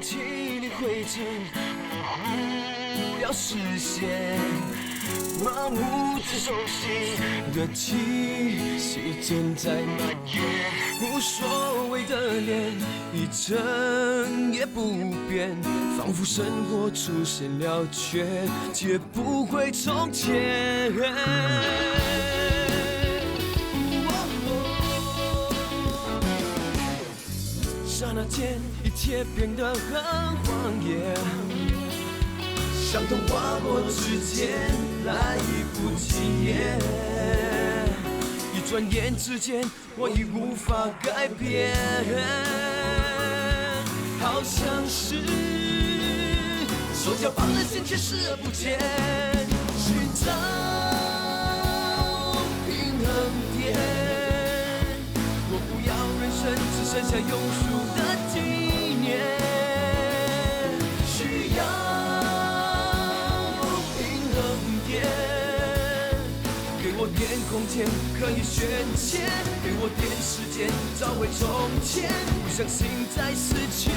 气里灰尘模糊了视线，麻木只熟悉的气息正在蔓延，无所谓的脸一成也不变，仿佛生活出现了缺，绝不会从前。刹那间，一切变得很荒野，像童话过的时间来不及耶。一转眼之间，我已无法改变，好像是手脚绑了线，却视而不见，寻找平衡点。我不要人生只剩下庸俗的纪念，需要平衡点。给我点空间可以选前，给我点时间找回从前，不相信再失去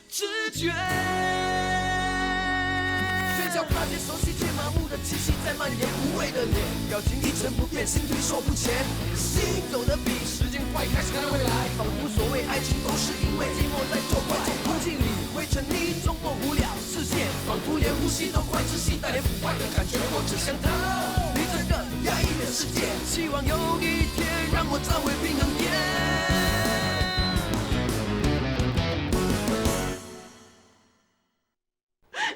知觉。嘴角挂点熟悉却麻木的气息在蔓延，无谓的脸，表情一成不变，心推手不前，心走得比时间快，开始看未来，仿佛所谓爱情都是因为寂寞在作怪。空气里会沉溺中过无聊世界，仿佛连呼吸都快窒息，带点腐败的感觉，我只想逃离这个压抑的世界，希望有一天让我找回平衡点。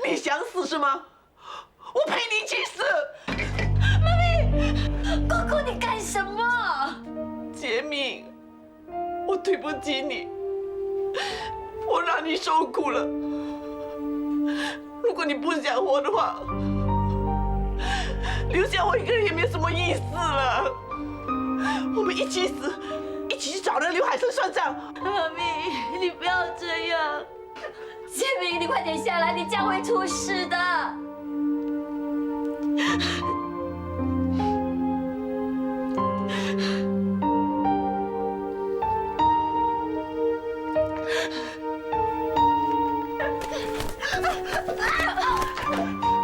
你想死是吗？我陪你一起死！妈咪，哥哥你干什么？杰明，我对不起你，我让你受苦了。如果你不想活的话，留下我一个人也没什么意思了。我们一起死，一起去找那刘海生算账。妈咪，你不要这样。杰明，你快点下来，你这样会出事的。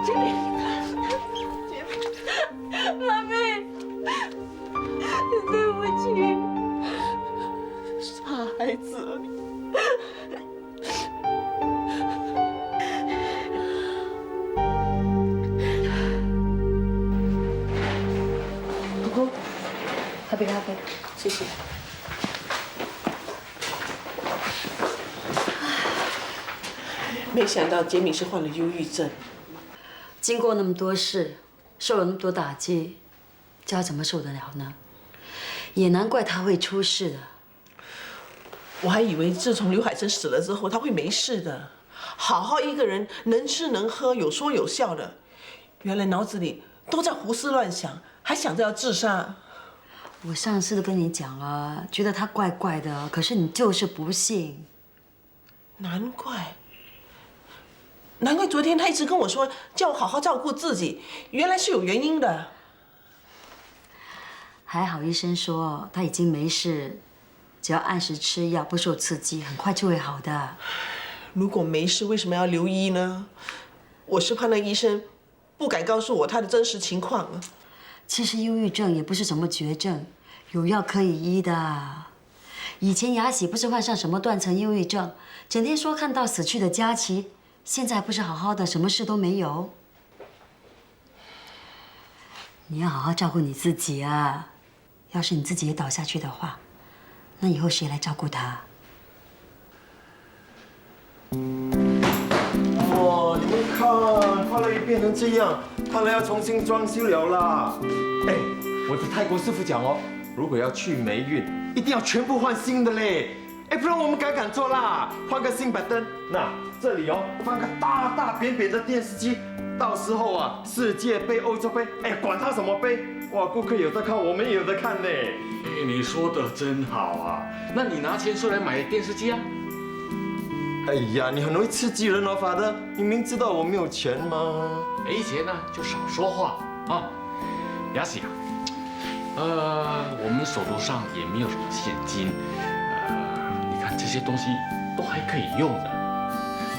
杰明，妈咪，对不起，傻孩子，你。喝杯咖啡，谢谢。没想到杰米是患了忧郁症。经过那么多事，受了那么多打击，叫他怎么受得了呢？也难怪他会出事的。我还以为自从刘海生死了之后，他会没事的，好好一个人，能吃能喝，有说有笑的。原来脑子里都在胡思乱想，还想着要自杀。我上次都跟你讲了，觉得他怪怪的，可是你就是不信。难怪昨天他一直跟我说叫我好好照顾自己，原来是有原因的。还好医生说他已经没事，只要按时吃药，不受刺激，很快就会好的。如果没事，为什么要留医呢？我是怕那医生不敢告诉我他的真实情况啊。其实忧郁症也不是什么绝症，有药可以医的。以前雅喜不是患上什么断层忧郁症，整天说看到死去的佳琪，现在不是好好的，什么事都没有。你要好好照顾你自己啊！要是你自己也倒下去的话，那以后谁来照顾他？哇，你们看，快乐变成这样，看来要重新装修了啦。哎，我的泰国师傅讲哦，如果要去霉运，一定要全部换新的嘞。哎，不然我们敢做啦，换个新板灯。那这里哦，放个大大扁扁的电视机，到时候啊，世界杯、欧洲杯，哎，管他什么杯，哇，顾客有的看，我们也有的看呢。你说的真好啊，那你拿钱出来买电视机啊？哎呀，你很容易刺激人哦，法德，你明知道我没有钱吗？没钱呢就少说话啊。雅喜啊，我们手头上也没有什么现金，你看这些东西都还可以用的。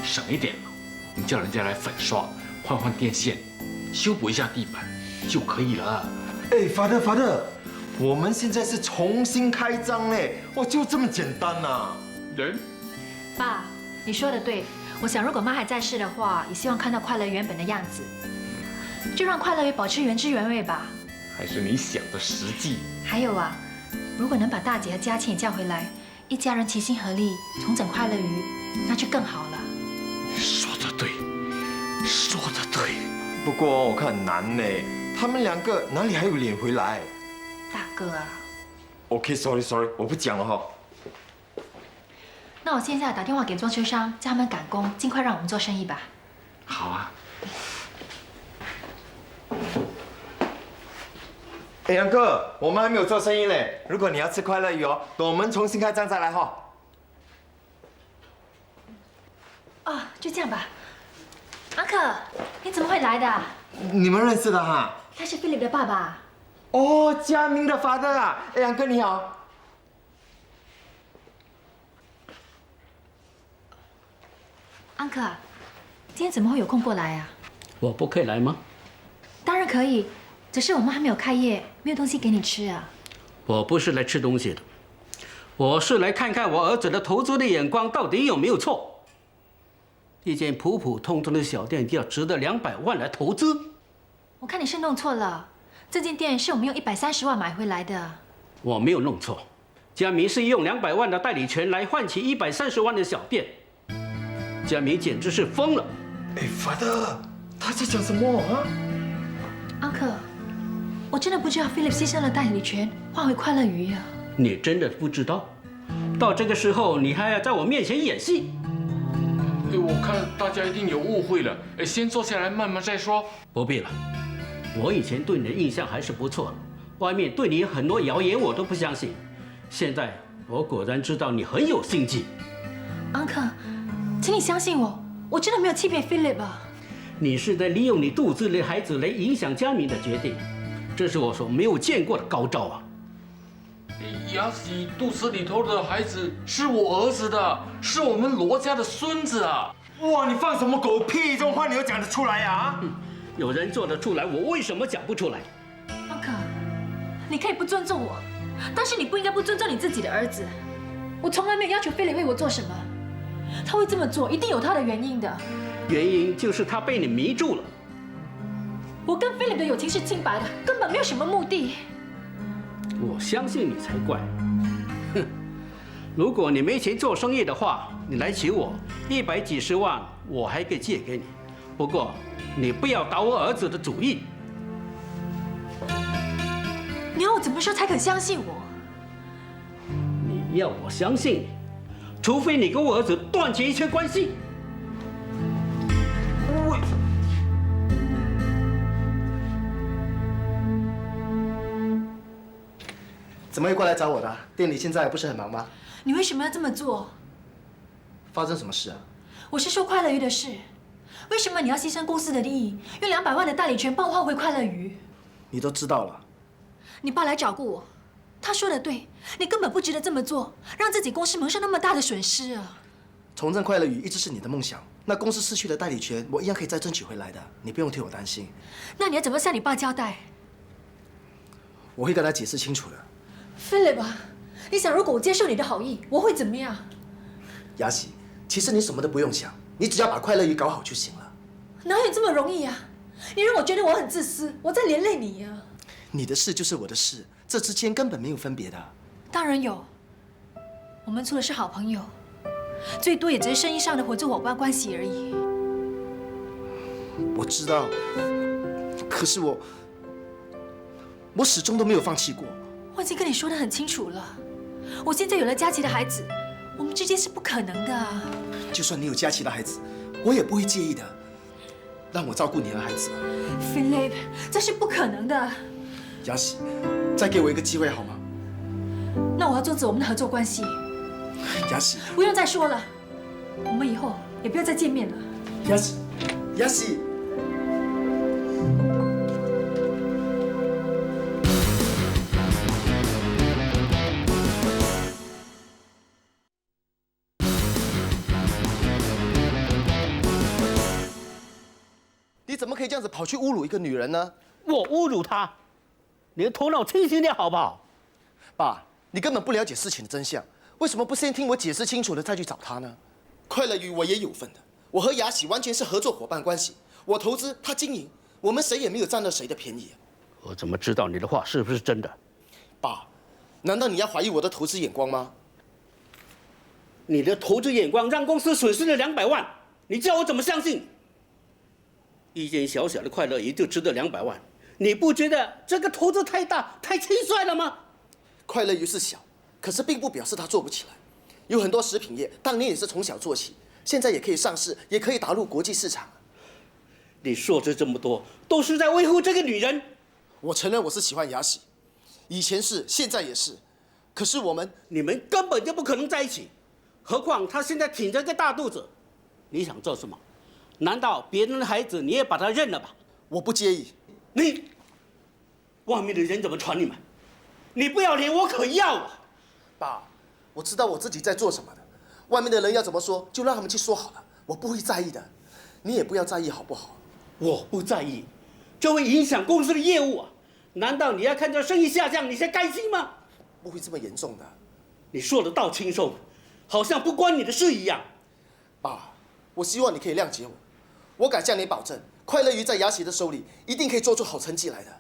省一点嘛，我们叫人家来粉刷，换电线，修补一下地板就可以了。哎，Father，我们现在是重新开张嘞，就这么简单呐。人，爸，你说的对。我想，如果妈还在世的话，也希望看到快乐原本的样子，就让快乐鱼保持原汁原味吧。还是你想的实际。还有啊，如果能把大姐和嘉庆也叫回来，一家人齐心合力重整快乐鱼，那就更好了。说得对，说得对。不过我看很难呢，他们两个哪里还有脸回来？大哥啊。OK，sorry，我不讲了哈。那我现在打电话给装修商，叫他们赶工，尽快让我们做生意吧。好啊。哎，杨哥，我们还没有做生意嘞。如果你要吃快乐鱼等我们重新开张再来哈。哦，就这样吧。阿克，你怎么会来的？你们认识的哈？他是 Philip 的爸爸。哦，佳明的 father 啊。哎，杨哥你好。安克，今天怎么会有空过来啊？我不可以来吗？当然可以，只是我们还没有开业，没有东西给你吃啊。我不是来吃东西的，我是来看看我儿子的投资的眼光到底有没有错。一间普普通通的小店要值得200万来投资？我看你是弄错了，这间店是我们用130万买回来的。我没有弄错，佳明是用200万的代理权来换取130万的小店。佳明简直是疯了！哎，father，他在讲什么啊？安克，我真的不知道 Philip 牺牲了代理权换回快乐鱼啊！你真的不知道？到这个时候你还要在我面前演戏？我看大家一定有误会了。先坐下来慢慢再说。不必了，我以前对你的印象还是不错的，外面对你很多谣言我都不相信。现在我果然知道你很有心计。安克，请你相信我，我真的没有欺骗 Philip 啊！你是在利用你肚子里的孩子来影响佳明的决定，这是我所没有见过的高招啊！雅喜肚子里头的孩子是我儿子的，是我们罗家的孙子啊！哇，你放什么狗屁？这种话你又讲得出来啊？有人做得出来，我为什么讲不出来？安克，你可以不尊重我，但是你不应该不尊重你自己的儿子。我从来没有要求Philip为我做什么，他会这么做，一定有他的原因的。原因就是他被你迷住了。我跟Philip的友情是清白的，根本没有什么目的。我相信你才怪。哼，如果你没钱做生意的话，你来求我100几十万，我还可以借给你。不过你不要打我儿子的主意。你要我怎么说才肯相信我？你要我相信你，除非你跟我儿子断绝一切关系。怎么会过来找我的？店里现在不是很忙吗？你为什么要这么做？发生什么事啊？我是说快乐鱼的事。为什么你要牺牲公司的利益，用200万的代理权帮我换回快乐鱼？你都知道了。你爸来找过我，他说的对，你根本不值得这么做，让自己公司蒙受那么大的损失啊！重振快乐鱼一直是你的梦想，那公司失去的代理权，我一样可以再争取回来的，你不用替我担心。那你要怎么向你爸交代？我会跟他解释清楚的。Philip 啊，你想如果我接受你的好意，我会怎么样？雅喜，其实你什么都不用想，你只要把快乐鱼搞好就行了。哪有这么容易啊？你让我觉得我很自私，我在连累你啊！你的事就是我的事，这之间根本没有分别的。当然有，我们除了是好朋友，最多也只是生意上的合作伙伴关系而已。我知道，可是我始终都没有放弃过。我已经跟你说得很清楚了，我现在有了佳琪的孩子，我们之间是不可能的啊。就算你有佳琪的孩子，我也不会介意的。让我照顾你的孩子。Philip， 这是不可能的。雅喜，再给我一个机会好吗？那我要终止我们的合作关系。雅喜，不用再说了，我们以后也不要再见面了。雅喜，雅喜。怎么可以这样子跑去侮辱一个女人呢？我侮辱她，你的头脑清醒点好不好？爸，你根本不了解事情的真相，为什么不先听我解释清楚了再去找他呢？快乐鱼我也有份的，我和雅喜完全是合作伙伴关系，我投资，他经营，我们谁也没有占到谁的便宜。我怎么知道你的话是不是真的？爸，难道你要怀疑我的投资眼光吗？你的投资眼光让公司损失了200万，你叫我怎么相信？一间小小的快乐鱼就值得200万，你不觉得这个投资太大、太轻率了吗？快乐鱼是小，可是并不表示它做不起来。有很多食品业当年也是从小做起，现在也可以上市，也可以打入国际市场。你说的这么多，都是在维护这个女人。我承认我是喜欢雅喜，以前是，现在也是。可是你们根本就不可能在一起。何况她现在挺着个大肚子，你想做什么？难道别人的孩子你也把他认了吧？我不介意。外面的人怎么传你们？你不要脸，我可要啊！爸，我知道我自己在做什么的，外面的人要怎么说就让他们去说好了，我不会在意的，你也不要在意好不好？我不在意，这会影响公司的业务啊！难道你要看到生意下降你才甘心吗？不会这么严重的。你说得倒轻松，好像不关你的事一样。爸，我希望你可以谅解我，我敢向你保证，快乐鱼在雅喜的手里一定可以做出好成绩来的。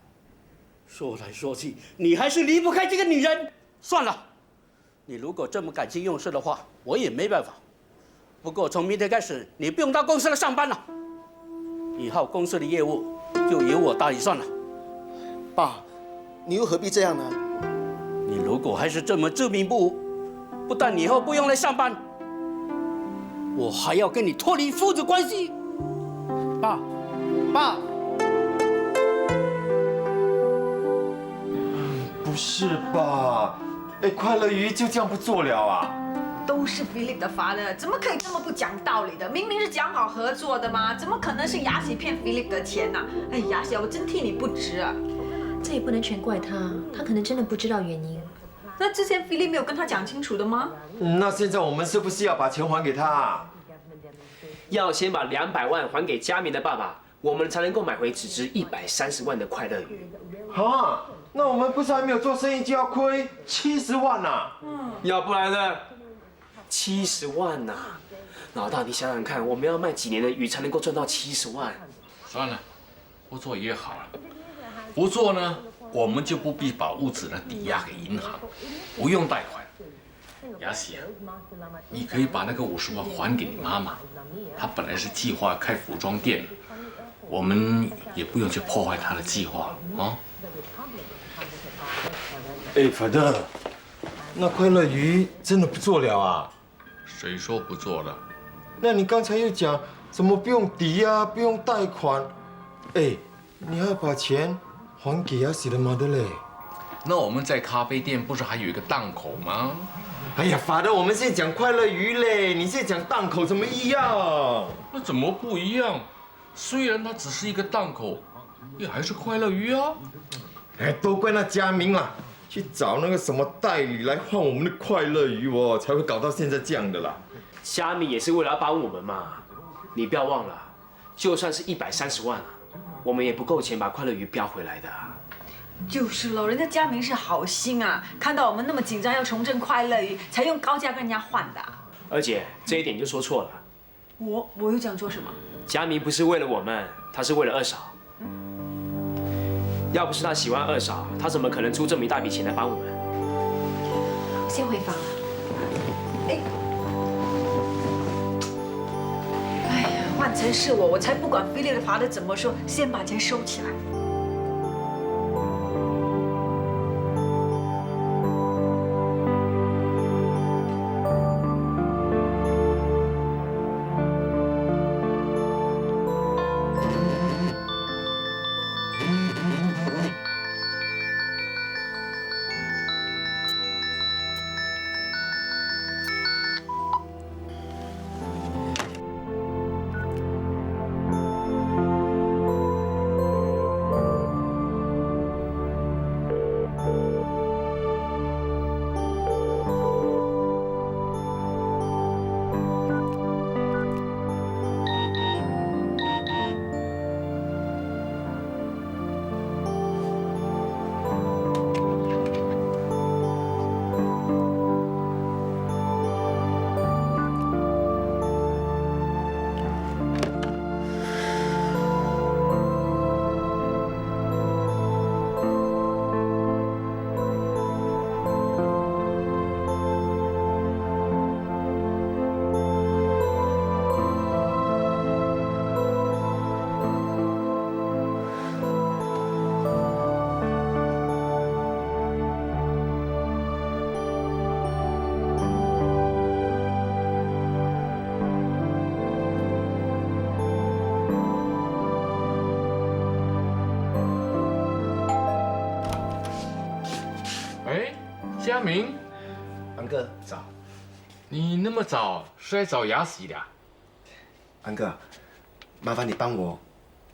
说来说去，你还是离不开这个女人。算了，你如果这么感情用事的话，我也没办法。不过从明天开始，你不用到公司来上班了，以后公司的业务就由我打理算了。爸，你又何必这样呢？你如果还是这么执迷不悟，不但你以后不用来上班，我还要跟你脱离父子关系。爸，不是吧？哎，快乐鱼就这样不做了啊？都是 Philip 的发的，怎么可以这么不讲道理的？明明是讲好合作的嘛，怎么可能是雅喜骗 Philip 的钱呢？哎，雅喜，我真替你不值啊！这也不能全怪他，他可能真的不知道原因。那之前 Philip 没有跟他讲清楚的吗？那现在我们是不是要把钱还给他？要先把200万还给佳明的爸爸，我们才能够买回只值130万的快乐鱼。哈，那我们不是还没有做生意就要亏70万呐？要不然呢？70万呐！老大，你想想看，我们要卖几年的鱼才能够赚到70万？算了，不做也好了。不做呢，我们就不必把屋子呢抵押给银行，不用贷款。雅喜啊，你可以把那个50万还给你妈妈，她本来是计划开服装店，我们也不用去破坏她的计划啊。哎，法德，那快乐鱼真的不做了啊？谁说不做了？那你刚才又讲怎么不用抵押、不用贷款？哎，你还要把钱还给雅喜的妈的嘞？那我们在咖啡店不是还有一个档口吗？哎呀，法德，我们现在讲快乐鱼嘞，你现在讲档口怎么一样？那怎么不一样？虽然它只是一个档口，也还是快乐鱼啊。哎，都怪那佳明啦，去找那个什么代理来换我们的快乐鱼哦，才会搞到现在这样的啦。佳明也是为了要帮我们嘛，你不要忘了，就算是130万，我们也不够钱把快乐鱼标回来的。就是喽，人家佳明是好心啊，看到我们那么紧张要重振快乐鱼，才用高价跟人家换的。而且这一点就说错了，我又讲错什么？佳明不是为了我们，他是为了二嫂。要不是他喜欢二嫂，他怎么可能出这么一大笔钱来帮我们？先回房。哎呀，换成是我才不管菲利的法的怎么说，先把钱收起来。佳明，安哥早。你那么早是来找雅喜的啊？安哥，麻烦你帮我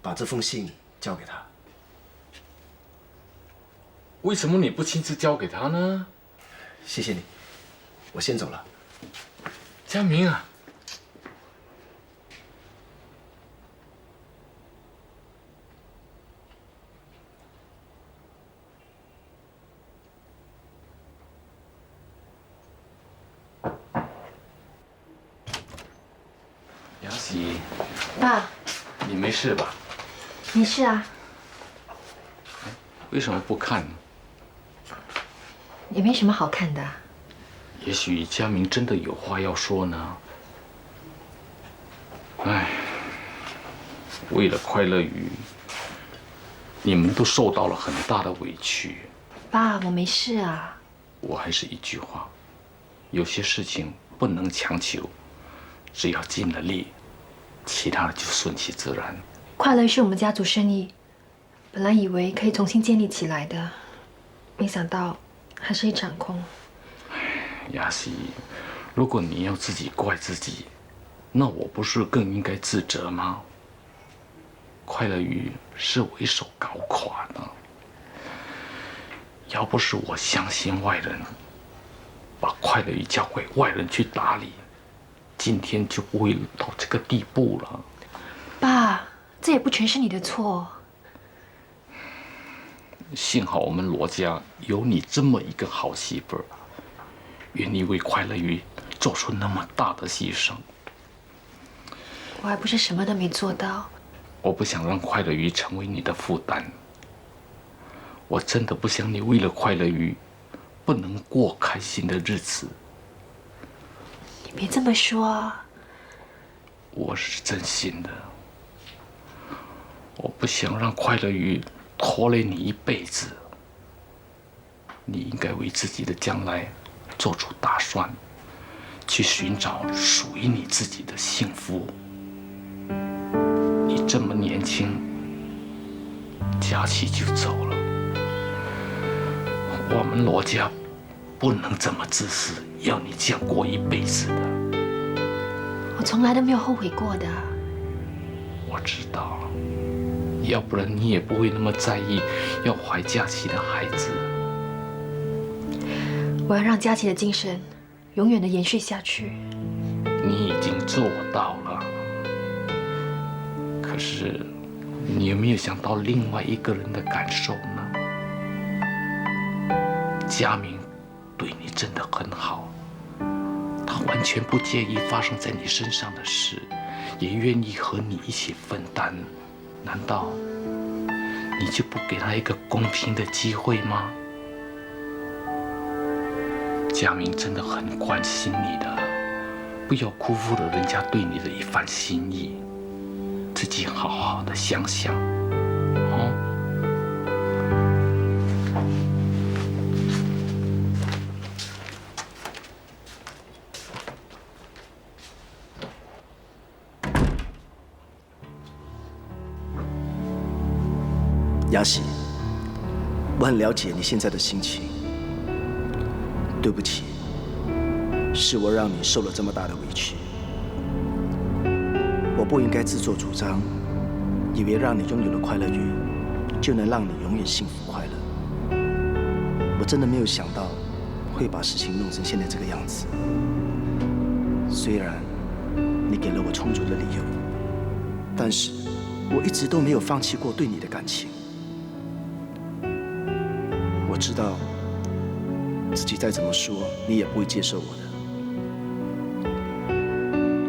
把这封信交给他。为什么你不亲自交给他呢？谢谢你，我先走了。佳明啊，雅喜，爸，你没事吧？没事啊，为什么不看呢？也没什么好看的。也许佳明真的有话要说呢。唉，为了快乐鱼，你们都受到了很大的委屈。爸，我没事啊。我还是一句话，有些事情不能强求，只要尽了力，其他的就顺其自然。快乐是我们家族生意，本来以为可以重新建立起来的，没想到还是一场空。雅西，如果你要自己怪自己，那我不是更应该自责吗？快乐鱼是我一手搞垮的，要不是我相信外人，把快乐鱼交给外人去打理，今天就不会到这个地步了。爸，这也不全是你的错。幸好我们罗家有你这么一个好媳妇儿，愿意为快乐鱼做出那么大的牺牲。我还不是什么都没做到。我不想让快乐鱼成为你的负担。我真的不想你为了快乐鱼不能过开心的日子。你别这么说啊。我是真心的。我不想让快乐鱼拖累你一辈子。你应该为自己的将来做出打算，去寻找属于你自己的幸福。你这么年轻，佳琪就走了，我们罗家不能这么自私，要你这样过一辈子的。我从来都没有后悔过的。我知道，要不然你也不会那么在意要怀佳琪的孩子。我要让佳琪的精神永远的延续下去。你已经做到了，可是你有没有想到另外一个人的感受呢？佳明对你真的很好，他完全不介意发生在你身上的事，也愿意和你一起分担。难道你就不给他一个公平的机会吗？佳明真的很关心你的，不要辜负了人家对你的一番心意，自己好好的想想，哦。雅喜，我很了解你现在的心情。对不起，是我让你受了这么大的委屈。我不应该自作主张，以为让你拥有了快乐鱼，就能让你永远幸福快乐。我真的没有想到会把事情弄成现在这个样子。虽然你给了我充足的理由，但是我一直都没有放弃过对你的感情。我知道自己再怎么说，你也不会接受我的。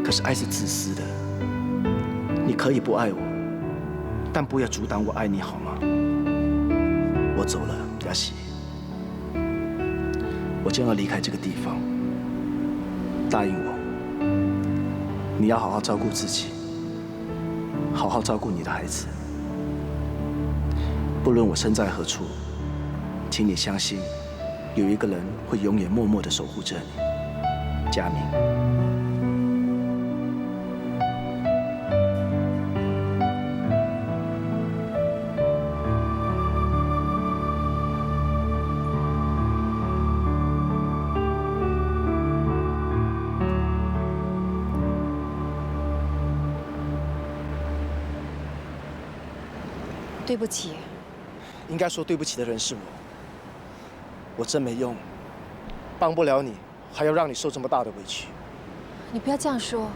可是爱是自私的，你可以不爱我，但不要阻挡我爱你，好吗？我走了，雅喜，我将要离开这个地方。答应我，你要好好照顾自己，好好照顾你的孩子。不论我身在何处，请你相信，有一个人会永远默默地守护着你，佳明。对不起。应该说对不起的人是我，我真没用，帮不了你，还要让你受这么大的委屈。你不要这样说。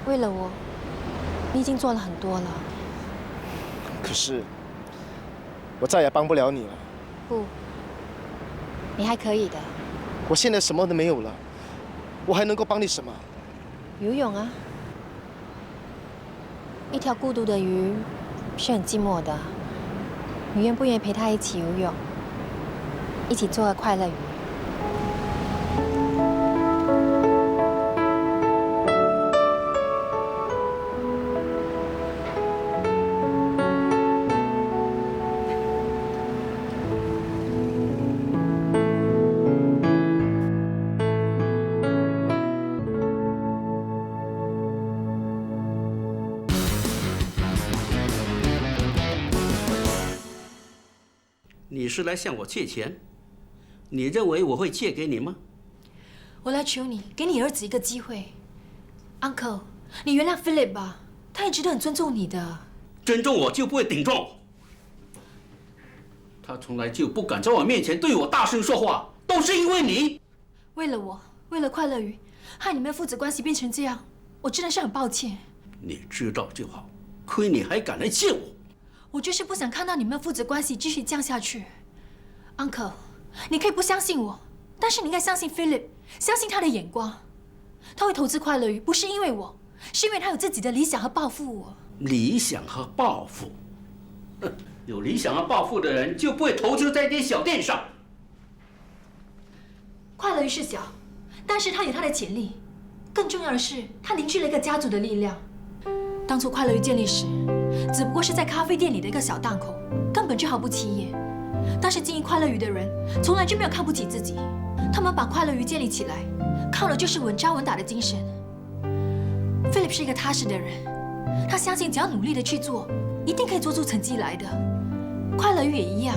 为了我，你已经做了很多了。可是，我再也帮不了你了。不，你还可以的。我现在什么都没有了，我还能够帮你什么？游泳啊。一条孤独的鱼是很寂寞的，你愿不愿意陪它一起游泳，一起做个快乐鱼？你是来向我借钱？你认为我会借给你吗？我来求你，给你儿子一个机会。Uncle， 你原谅 Philip 吧，他也值得很尊重你的。尊重我就不会顶撞我。他从来就不敢在我面前对我大声说话，都是因为你。为了我，为了快乐鱼，害你们父子关系变成这样，我真的是很抱歉。你知道就好，亏你还敢来见我。我就是不想看到你们父子关系继续降下去。Uncle， 你可以不相信我，但是你应该相信 Philip， 相信他的眼光。他会投资快乐鱼，不是因为我，是因为他有自己的理想和抱负。理想和抱负，有理想和抱负的人就不会投资在这些小店上。快乐鱼是小，但是他有他的潜力。更重要的是，他凝聚了一个家族的力量。当初快乐鱼建立时，只不过是在咖啡店里的一个小档口，根本就毫不起眼。但是经营快乐鱼的人，从来就没有看不起自己。他们把快乐鱼建立起来，靠的就是稳扎稳打的精神。Philip 是一个踏实的人，他相信只要努力的去做，一定可以做出成绩来的。快乐鱼也一样。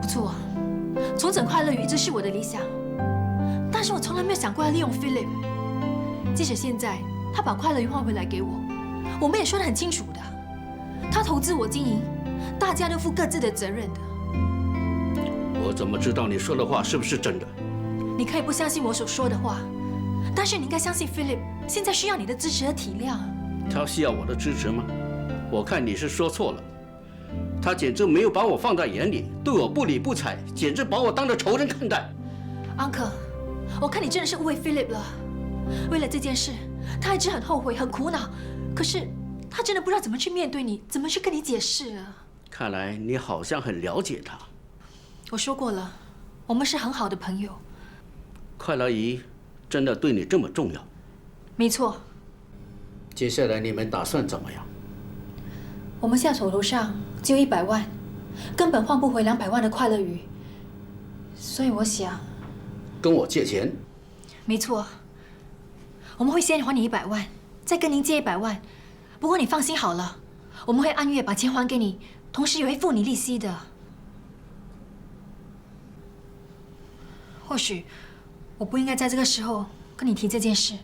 不错，重整快乐鱼一直是我的理想，但是我从来没有想过要利用 Philip。即使现在他把快乐鱼换回来给我，我们也说得很清楚的，他投资我经营，大家都负各自的责任的。我怎么知道你说的话是不是真的？你可以不相信我所说的话，但是你应该相信 Philip 现在需要你的支持和体谅。他需要我的支持吗？我看你是说错了。他简直没有把我放在眼里，对我不理不睬，简直把我当着仇人看待。Uncle， 我看你真的是误会 Philip 了。为了这件事，他一直很后悔、很苦恼，可是他真的不知道怎么去面对你，怎么去跟你解释啊。看来你好像很了解他。我说过了，我们是很好的朋友。快乐鱼真的对你这么重要？没错。接下来你们打算怎么样？我们现在手头上只有100万，根本换不回200万的快乐鱼，所以我想跟我借钱。没错，我们会先还你100万，再跟您借100万。不过你放心好了，我们会按月把钱还给你，同时也会付你利息的。或许我不应该在这个时候跟你提这件事。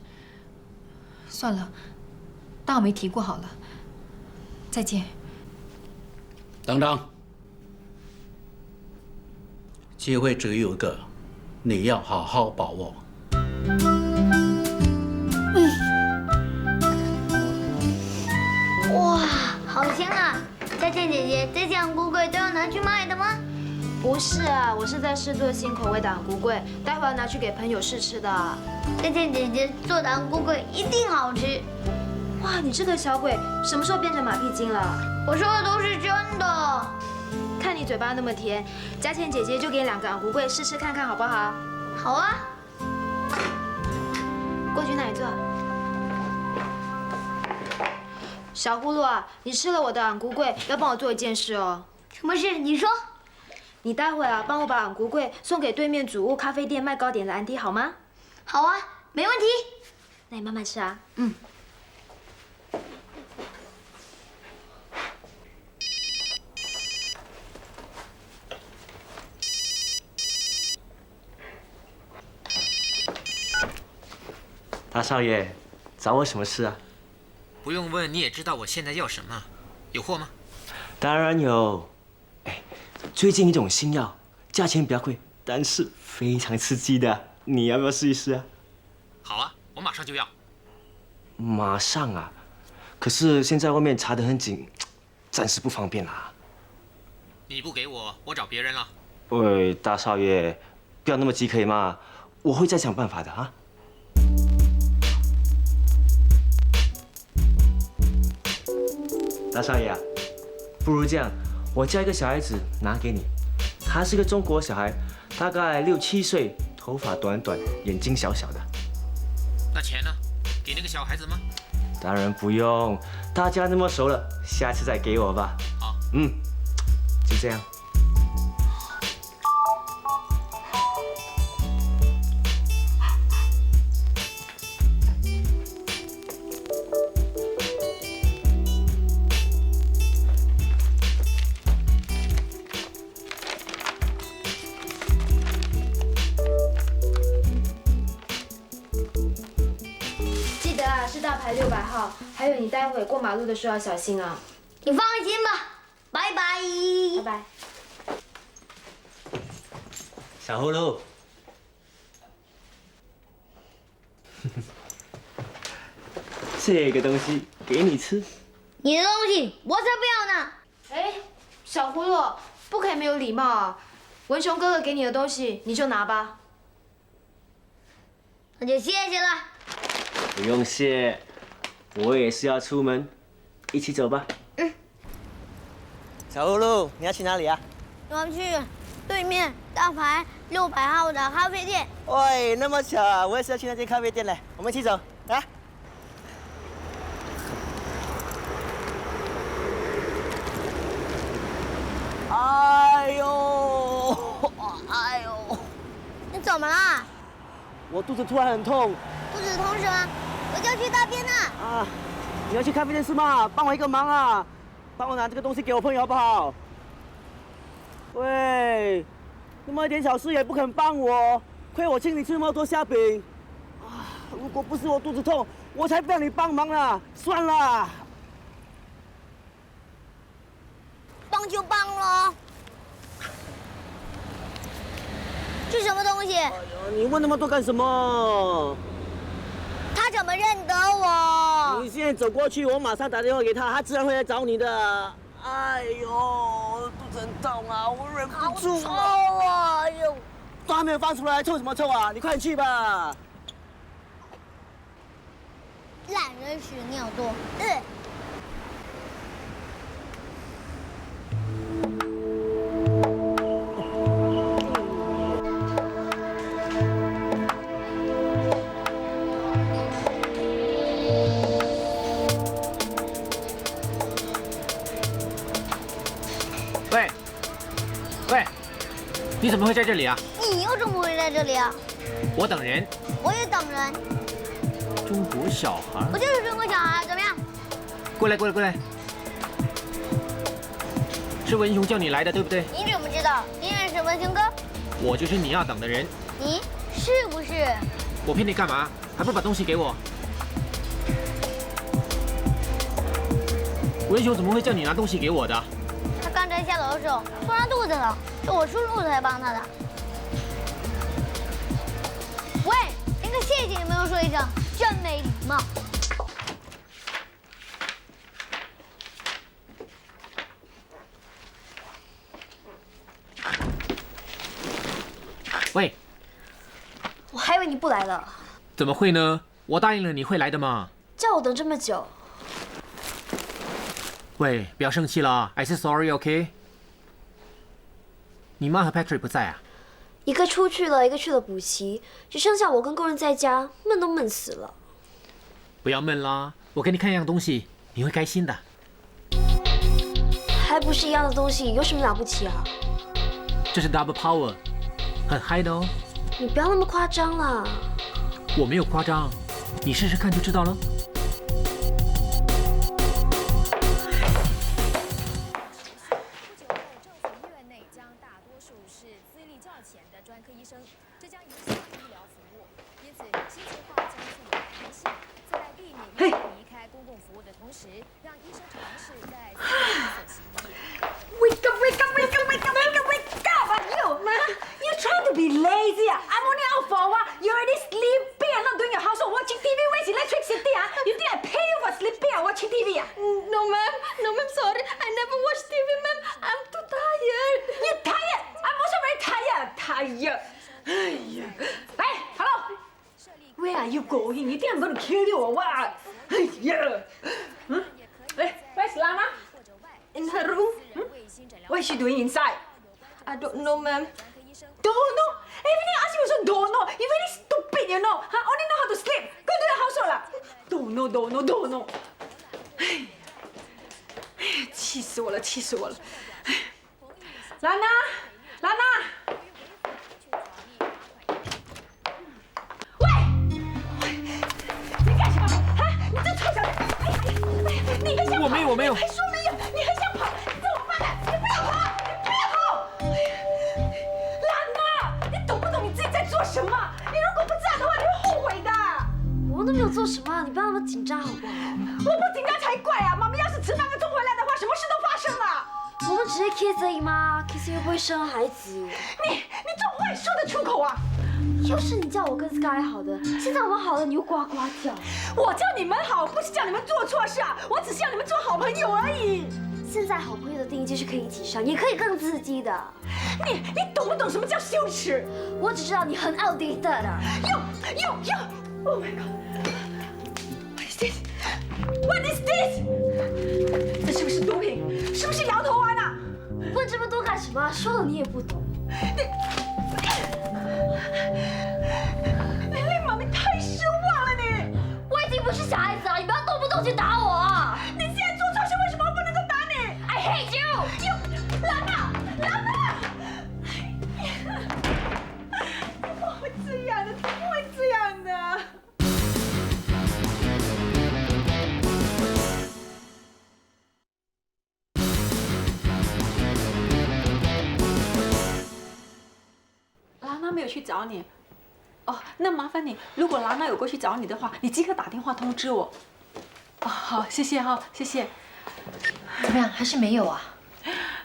算了，当我没提过好了。再见。等等，机会只有一个，你要好好把握。哇，好香啊！佳倩姐姐，这些昂菇桂都要拿去卖的吗？不是啊，我是在试做新口味的昂菇桂，待会要拿去给朋友试吃的。佳倩姐姐做的昂菇桂一定好吃。哇，你这个小鬼，什么时候变成马屁精了？我说的都是真的。看你嘴巴那么甜，佳倩姐姐就给你2个昂菇桂试吃看看好不好？好啊。过去那里坐。小葫芦啊，你吃了我的昂菇桂，要帮我做一件事哦。什么事？你说。你待会啊，帮我把昂菇桂送给对面主屋咖啡店卖糕点的安迪好吗？好啊，没问题。那你慢慢吃啊。嗯。大少爷，找我什么事啊？不用问，你也知道我现在要什么。有货吗？当然有。哎，最近一种新药，价钱比较贵，但是非常刺激的，你要不要试一试啊？好啊，我马上就要。马上啊！可是现在外面查得很紧，暂时不方便啦。你不给我，我找别人了。喂，大少爷，不要那么急可以吗？我会再想办法的啊。大少爷啊，不如这样，我叫一个小孩子拿给你。他是个中国小孩，大概6、7岁，头发短短，眼睛小小的。那钱呢？给那个小孩子吗？当然不用，大家那么熟了，下次再给我吧。好。就这样。记得啊，是大牌600号。还有，你待会过马路的时候要小心啊。你放心吧，拜拜。拜拜。小葫芦，这个东西给你吃。你的东西我才不要呢。哎，小葫芦，不可以没有礼貌啊！文雄哥哥给你的东西，你就拿吧。那就谢谢了。不用谢，我也是要出门，一起走吧。小葫芦，你要去哪里啊？我要去对面大牌600号的咖啡店。喂，那么巧，我也是要去那间咖啡店嘞，我们一起走，来。哎呦，哎呦！你怎么了？我肚子突然很痛。肚子痛是吗？我就要去大便了。啊，你要去咖啡店是吗？帮我一个忙啊，帮我拿这个东西给我朋友好不好？喂，那么一点小事也不肯帮我，亏我请你吃那么多虾饼。啊，如果不是我肚子痛，我才不要你帮忙啦。算了。帮就帮咯。是什么东西？你问那么多干什么？他怎么认得我？你现在走过去，我马上打电话给他，他自然会来找你的。哎呦，肚子很痛啊，我忍不住了。好臭啊！哎呦，都还没有放出来，臭什么臭啊？你快点去吧。懒人屎尿多。喂，你怎么会在这里啊？你又怎么会在这里啊？我等人。我也等人。中国小孩。我就是中国小孩，怎么样？过来，过来，过来。是文雄叫你来的，对不对？你怎么知道？你认识文雄哥？我就是你要等的人。你是不是？我骗你干嘛？还不把东西给我？文雄怎么会叫你拿东西给我的？他刚才下楼的时候突然肚子疼，是我叔叔才帮他的。喂，连个谢谢也没有说一声，真没礼貌。喂，我还以为你不来了。怎么会呢？我答应了你会来的嘛。叫我等这么久。喂，不要生气了 ，I say sorry，OK？ 你妈和 Patrick 不在啊？一个出去了，一个去了补习，只剩下我跟工人在家，闷都闷死了。不要闷啦，我给你看一样东西，你会开心的。还不是一样的东西，有什么了不起啊？这是 Double Power， 很嗨的哦。你不要那么夸张啦。我没有夸张，你试试看就知道了。are you going? 你一定 I'm gonna kill you or what? 哎呀，Where's Lana? In her room? What is she doing inside? I don't know, ma'am. Don't know. Everything I ask you also don't know. You very stupid, you know. Only know how to sleep. Go to the household 啦。Don't know. 哎呀，气死我了。兰娜。喂，你干什么？啊，你这臭小子！哎呀，你很想跑。我没有。还说没有，你很想跑，你怎么办呢？你不要跑！兰娜，你懂不懂你自己在做什么？你如果不这样的话，你会后悔的。我都没有做什么，你不要那么紧张好不好？我不紧张才怪啊！妈妈要是吃饭跟冲回来的话，什么事都发生了。我们只是 kiss 而已嘛 ，kiss 又不会生孩子。你怎么会说得出口啊？又是你叫我跟 Sky 好的，现在我们好了，你又呱呱叫。我叫你们好，不是叫你们做错事啊！我只是要你们做好朋友而已。现在好朋友的定义就是可以一起上，也可以更刺激的。你懂不懂什么叫羞耻？我只知道你很 outdated 的。哟 ！Oh my god！ What is this？ 这是不是毒品？是不是摇头丸啊？问这么多干什么？说了你也不懂。你令妈咪太失望了你！我已经不是小孩子了，你不要动不动就打我啊！你现在做错事，为什么我不能够打你 ？I hate you！ 兰娜！怎么会这样的？怎么会这样的？兰娜没有去找你。哦，那麻烦你，如果兰娜有过去找你的话，你即刻打电话通知我。哦，好，谢谢哈，谢谢。怎么样，还是没有啊？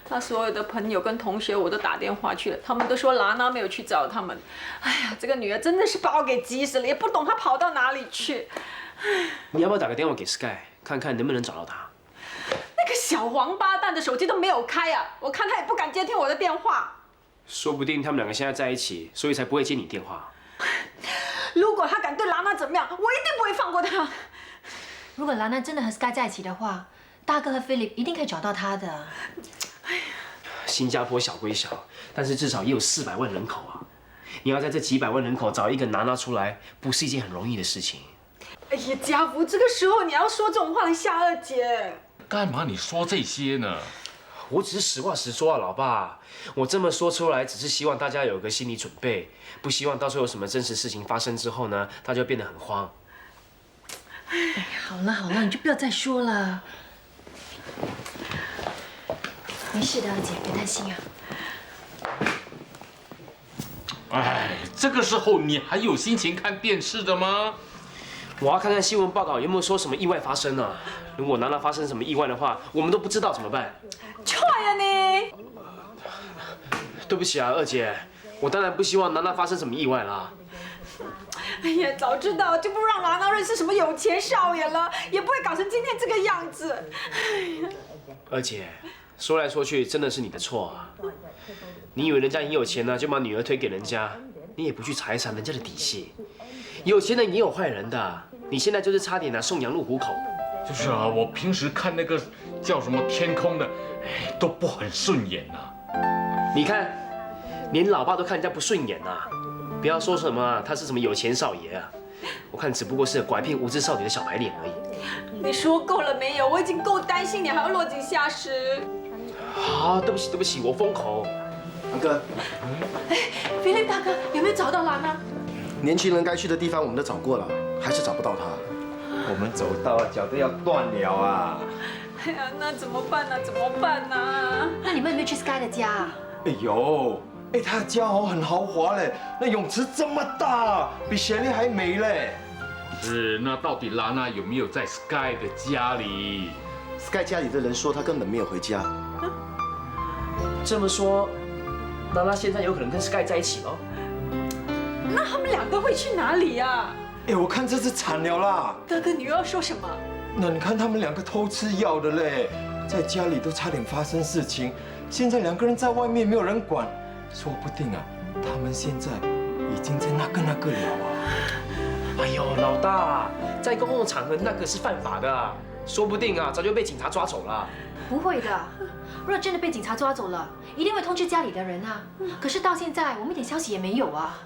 他所有的朋友跟同学我都打电话去了，他们都说兰娜没有去找他们。哎呀，这个女儿真的是把我给急死了，也不懂她跑到哪里去。你要不要打个电话给 Sky， 看看能不能找到她？那个小王八蛋的手机都没有开啊！我看他也不敢接听我的电话。说不定他们两个现在在一起，所以才不会接你电话。如果他敢对兰娜怎么样，我一定不会放过他。如果兰娜真的和 Sky 在一起的话，大哥和 Philip 一定可以找到他的。新加坡小归小，但是至少也有400万人口啊！你要在这几百万人口找一个娜娜出来，不是一件很容易的事情。哎呀，家福，这个时候你要说这种话来吓二姐？干嘛你说这些呢？我只是实话实说啊，老爸。我这么说出来，只是希望大家有个心理准备，不希望到时候有什么真实事情发生之后呢，大家变得很慌。哎呀，好了，你就不要再说了。没事的，二姐，别担心啊。哎，这个时候你还有心情看电视的吗？我要看看新闻报道有没有说什么意外发生啊！如果娜娜发生什么意外的话，我们都不知道怎么办。踹呀你！对不起啊，二姐，我当然不希望娜娜发生什么意外啦。哎呀，早知道就不让兰娜认识什么有钱少爷了，也不会搞成今天这个样子。哎呀，二姐，说来说去真的是你的错啊！你以为人家很有钱呢，就把女儿推给人家，你也不去查一查人家的底细。有钱人也有坏人的，你现在就是差点送羊入虎口。就是啊，我平时看那个叫什么天空的，哎，都不很顺眼呐。你看，连老爸都看人家不顺眼呐，不要说什么他是什么有钱少爷啊，我看只不过是拐骗无知少女的小白脸而已。你说够了没有？我已经够担心你，还要落井下石。好，对不起，我封口。安哥，哎，菲利大哥，有没有找到兰娜？年轻人该去的地方我们都找过了，还是找不到他。我们走到脚都要断了啊！哎呀，那怎么办呢？那你们有没有去 Sky 的家啊？哎呦，他家很豪华嘞，那泳池这么大，比雪莉还美嘞。是，那到底拉娜有没有在 Sky 的家里 ？Sky 家里的人说他根本没有回家。这么说，娜娜现在有可能跟 Sky 在一起喽？那他们两个会去哪里呀？我看这次惨了啦！哥哥，你又要说什么？那你看他们两个偷吃药的嘞，在家里都差点发生事情，现在两个人在外面没有人管，说不定啊，他们现在已经在那个了啊！哎呦，老大，在公共场合那个是犯法的，说不定啊早就被警察抓走了。不会的，若真的被警察抓走了，一定会通知家里的人啊。可是到现在我们一点消息也没有啊。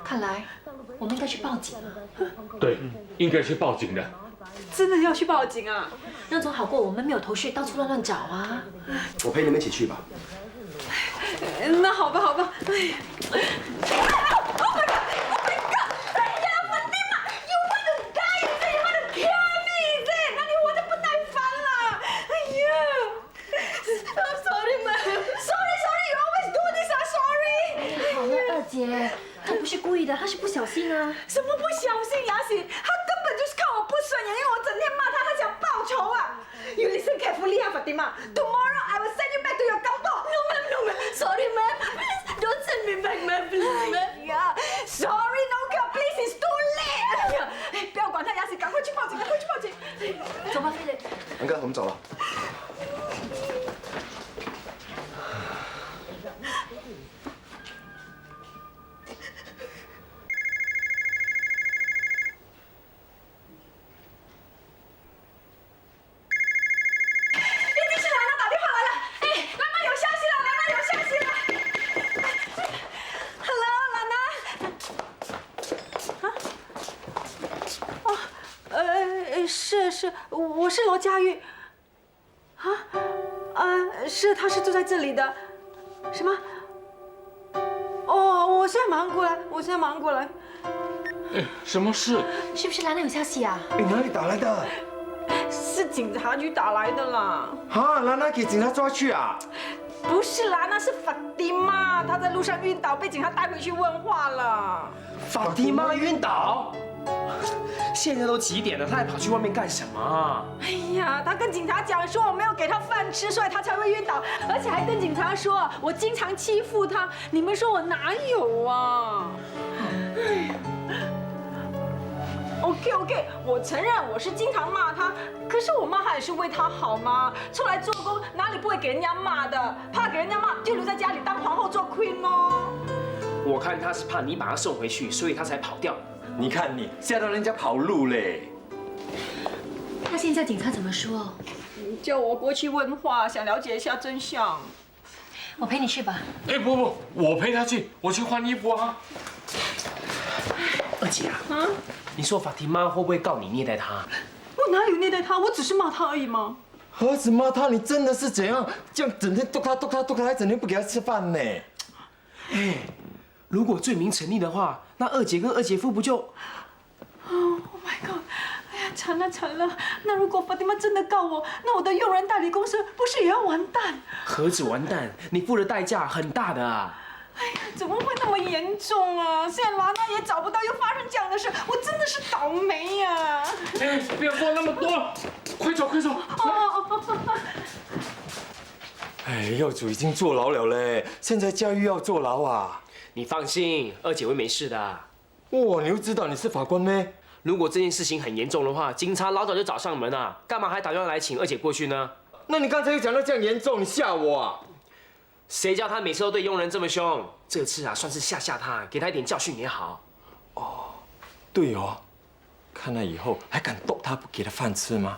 看来我们应该去报警了。对，应该去报警的。真的要去报警啊？那总好过我们没有头绪，到处乱找啊。我陪你们一起去吧。那好吧，好吧。姐，他不是故意的，他是不小心啊。什么不小心，雅喜，他根本就是看我不顺眼，因为我整天骂他，他想报仇啊。You listen carefully, Fatima. Tomorrow I will send you back to your 高度。No ma'am, no ma'am. Sorry ma'am. Please don't send me back, ma'am. Please, ma'am. Yeah. Sorry, no girl. Please, it's too late. 哎呀，不要管他，雅喜，赶快去报警，赶快去报警。走吧，菲蕾。安哥，我们走了。是，我是罗佳玉。是，他是住在这里的。什么？哦，我现在马上过来。哎，什么事？是不是兰娜有消息啊？哎，哪里打来的？是警察局打来的啦。哈，兰娜给警察抓去啊？不是啦，那是法蒂玛，她在路上晕倒，被警察带回去问话了。法蒂玛晕倒？现在都几点了，他还跑去外面干什么？哎呀，他跟警察讲说我没有给他饭吃，所以他才会晕倒，而且还跟警察说我经常欺负他。你们说我哪有啊？哎 OK， 我承认我是经常骂他，可是我骂他也是为他好嘛。出来做工哪里不会给人家骂的？怕给人家骂就留在家里当皇后做 queen 咯。我看他是怕你把他送回去，所以他才跑掉。你看你吓到人家跑路嘞。那现在警察怎么说？叫我过去问话，想了解一下真相。我陪你去吧。哎，不，我陪他去，我去换衣服啊。二姐啊，你说法蒂玛会不会告你虐待她？我哪有虐待她？我只是骂她而已嘛。何止骂他，你真的是怎样？这样整天逗他，还整天不给他吃饭呢？哎，如果罪名成立的话，那二姐跟二姐夫不就？Oh my god！ 哎呀，惨了！那如果法蒂玛真的告我，那我的佣人代理公司不是也要完蛋？何止完蛋，你付的代价很大的啊！哎呀，怎么会那么严重啊？现在兰娜也找不到，又发生这样的事，我真的是倒霉呀！哎，不要说那么多，快走！哎，耀祖已经坐牢了嘞，现在佳玉要坐牢啊！你放心，二姐会没事的。哇，你又知道你是法官咩？如果这件事情很严重的话，警察老早就找上门了，干嘛还打电话来请二姐过去呢？那你刚才又讲到这样严重，你吓我啊！谁叫他每次都对佣人这么凶？这次啊，算是吓他，给他一点教训也好。哦，对哦，看来以后还敢逗他不给他饭吃吗？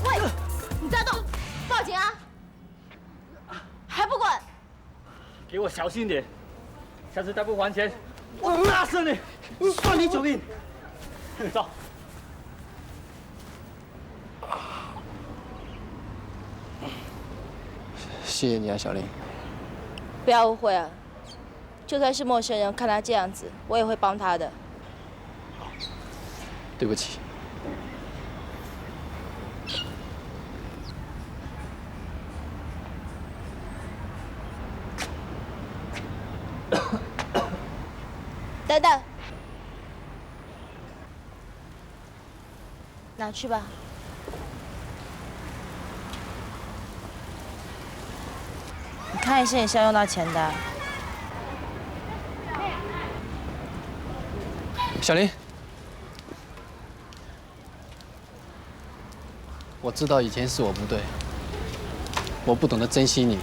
喂，你再动，报警啊！还不滚！给我小心点，下次再不还钱，我打死你，算你九命。走。谢谢你啊，小玲。不要误会啊，就算是陌生人，看他这样子，我也会帮他的。对不起。等等，拿去吧。你看一下你是要用到钱的。小林，我知道以前是我不对，我不懂得珍惜你，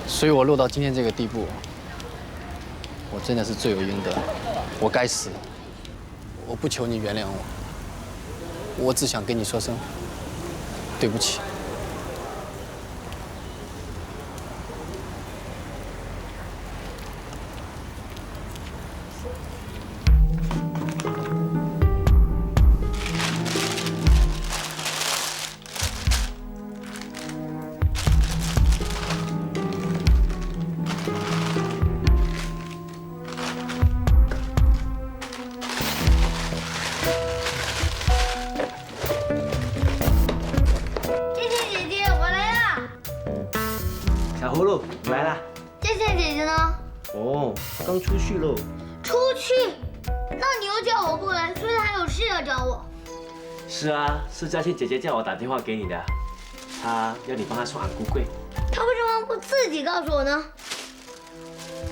所以我落到今天这个地步，我真的是罪有应得，我该死。我不求你原谅我，我只想跟你说声对不起。刚出去喽。出去？那你又叫我过来，所以还有事要找我。是啊，是佳倩姐姐叫我打电话给你的，她要你帮她送安菇柜。她为什么不自己告诉我呢？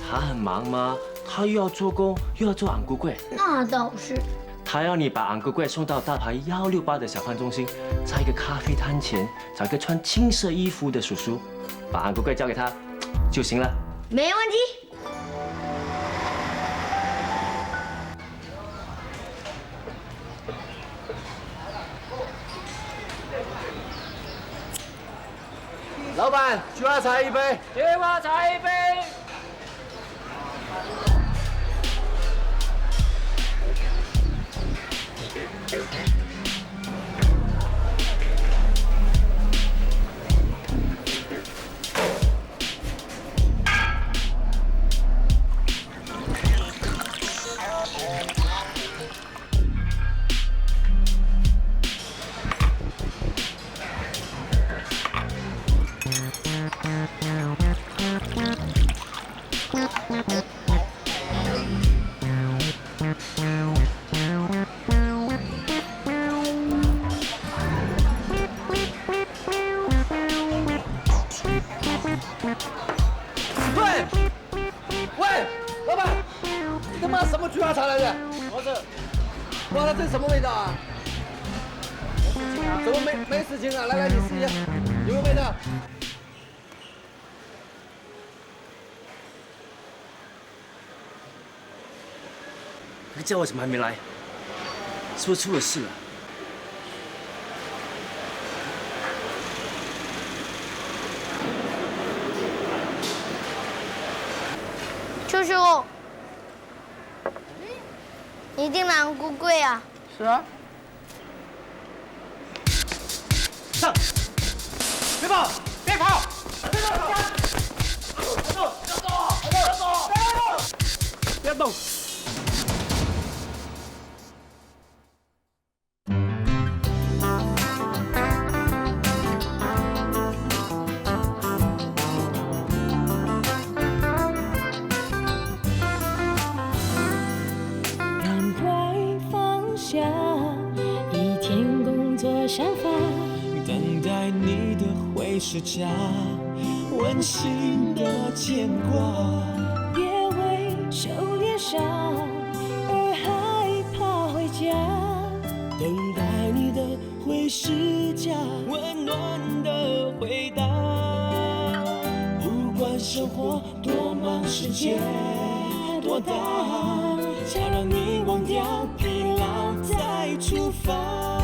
她很忙吗？她又要做工，又要做安菇柜。那倒是。她要你把安菇柜送到大牌168的小贩中心，在一个咖啡摊前找一个穿青色衣服的叔叔，把安菇柜交给他就行了。没问题。老板，菊花茶一杯。菊花茶一杯。喂，老板，你他妈什么菊花茶来的？我是。哇，那这是什么味道啊？怎么没事情啊？来，你试一下，有没有味道？你叫我怎么还没来？是不是出了事了？叔叔，你订了安菇柜啊？是啊。上！别跑！别跑！别跑！别动！别动！想法，等待你的会是家，温馨的牵挂。别为受点伤而害怕回家，等待你的会是家，温暖的回答。不管生活多忙，世界多大，想让你忘掉疲劳再出发。